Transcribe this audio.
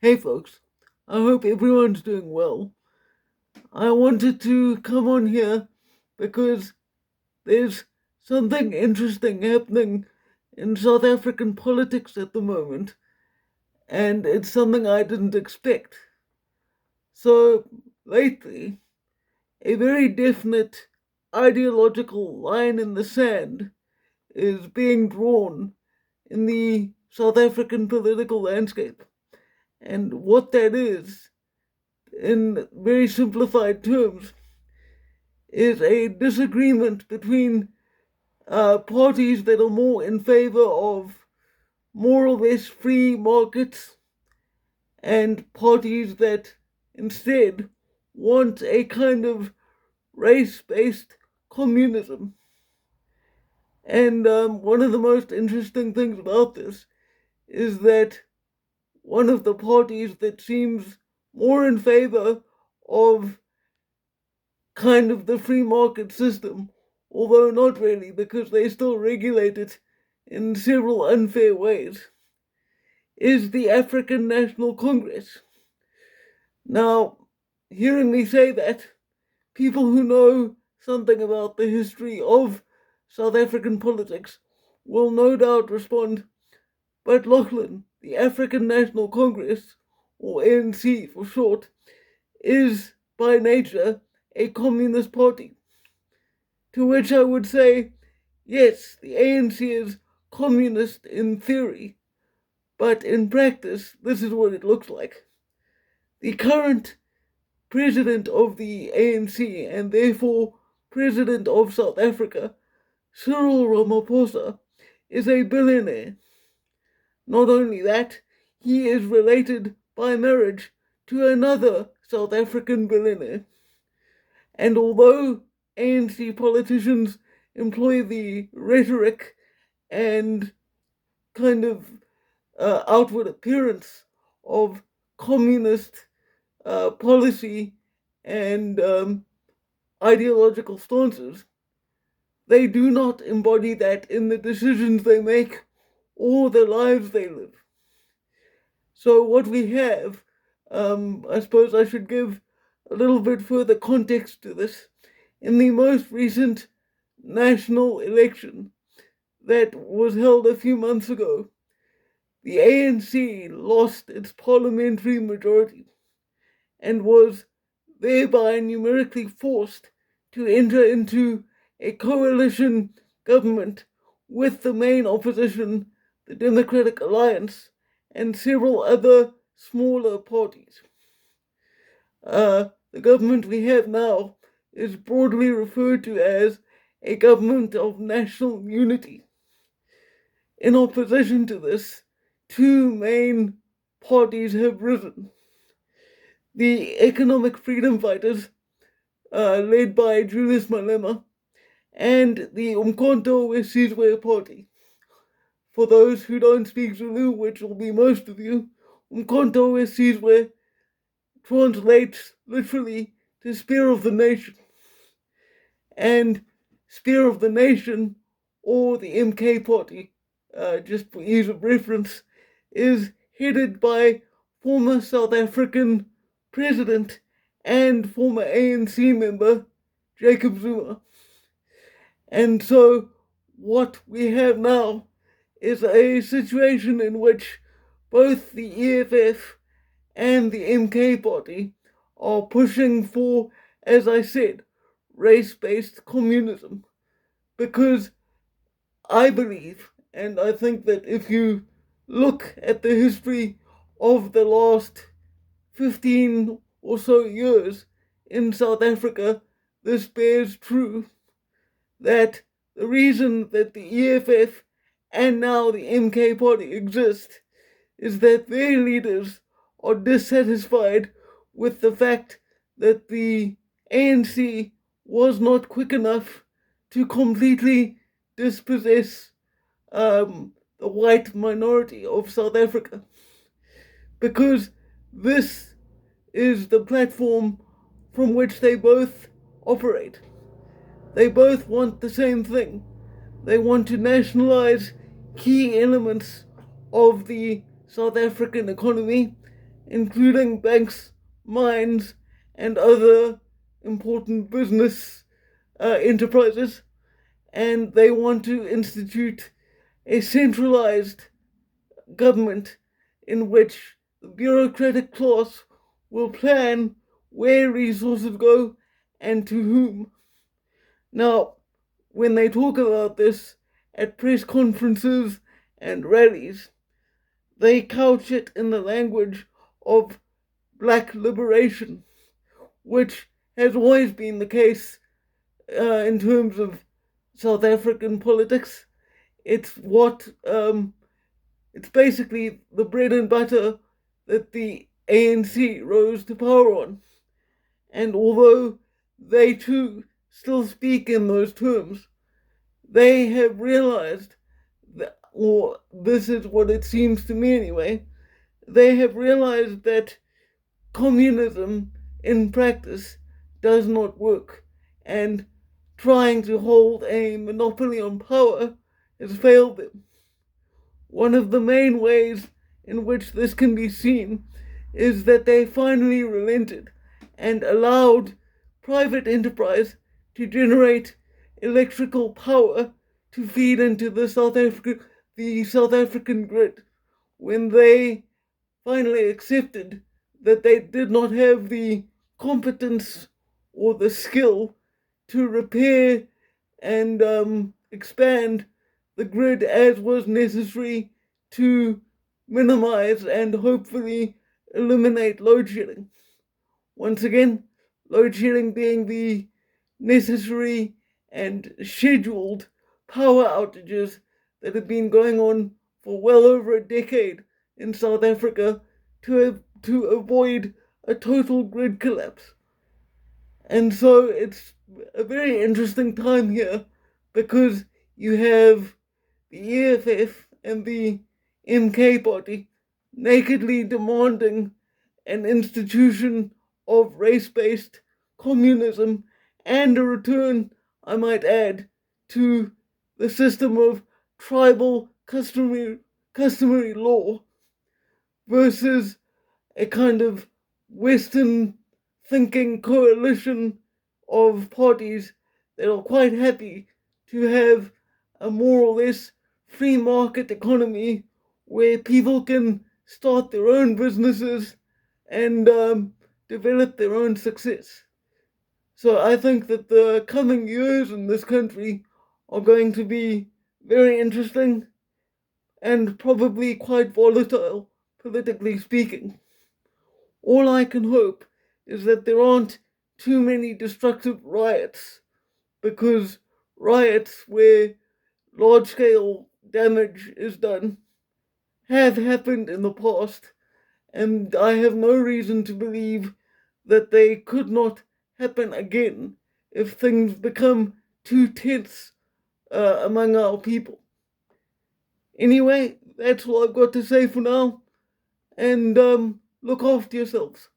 Hey folks, I hope everyone's doing well. I wanted to come on here because there's something interesting happening in South African politics at the moment, and it's something I didn't expect. So, lately, a very definite ideological line in the sand is being drawn in the South African political landscape. And what that is, in very simplified terms, is a disagreement between parties that are more in favor of more or less free markets and parties that instead want a kind of race based communism. And one of the most interesting things about this is that one of the parties that seems more in favor of kind of the free market system, although not really, because they still regulate it in several unfair ways, is the African National Congress. Now, hearing me say that, people who know something about the history of South African politics will no doubt respond, but Lachlan, the African National Congress, or ANC for short, is by nature a communist party. To which I would say, yes, the ANC is communist in theory, but in practice, this is what it looks like. The current president of the ANC and therefore president of South Africa, Cyril Ramaphosa, is a billionaire. Not only that, he is related by marriage to another South African billionaire. And although ANC politicians employ the rhetoric and kind of outward appearance of communist policy and ideological stances, they do not embody that in the decisions they make or the lives they live. So, what we have, I suppose I should give a little bit further context to this. In the most recent national election that was held a few months ago, the ANC lost its parliamentary majority and was thereby numerically forced to enter into a coalition government with the main opposition, the Democratic Alliance, and several other smaller parties. The government we have now is broadly referred to as a government of national unity. In opposition to this, two main parties have risen. The Economic Freedom Fighters, led by Julius Malema, and the Umkhonto weSizwe Party. For those who don't speak Zulu, which will be most of you, Umkhonto weSizwe translates literally to Spear of the Nation. And Spear of the Nation, or the MK Party, just for ease of reference, is headed by former South African president and former ANC member Jacob Zuma. And so what we have now is a situation in which both the EFF and the MK Party are pushing for, as I said, race based communism. Because I believe, and I think that if you look at the history of the last 15 or so years in South Africa, this bears true that the reason that the EFF and now the MK Party exist is that their leaders are dissatisfied with the fact that the ANC was not quick enough to completely dispossess the white minority of South Africa. Because this is the platform from which they both operate. They both want the same thing. They want to nationalize key elements of the South African economy, including banks, mines, and other important business enterprises, and they want to institute a centralized government in which the bureaucratic class will plan where resources go and to whom. Now, when they talk about this at press conferences and rallies, they couch it in the language of black liberation, which has always been the case in terms of South African politics. It's it's basically the bread and butter that the ANC rose to power on. And although they too still speak in those terms, they have realized that, or this is what it seems to me anyway, they have realized that communism in practice does not work, and trying to hold a monopoly on power has failed them. One of the main ways in which this can be seen is that they finally relented and allowed private enterprise to generate electrical power to feed into the South African grid when they finally accepted that they did not have the competence or the skill to repair and expand the grid as was necessary to minimize and hopefully eliminate load shedding. Once again, load shedding being the necessary and scheduled power outages that have been going on for well over a decade in South Africa to avoid a total grid collapse. And so it's a very interesting time here because you have the EFF and the MK party nakedly demanding an institution of race based communism and a return, I might add, to the system of tribal customary law versus a kind of Western thinking coalition of parties that are quite happy to have a more or less free market economy where people can start their own businesses and develop their own success. So I think that the coming years in this country are going to be very interesting and probably quite volatile, politically speaking. All I can hope is that there aren't too many destructive riots, because riots where large scale damage is done have happened in the past, and I have no reason to believe that they could not happen again if things become too tense among our people. Anyway, that's all I've got to say for now, and look after yourselves.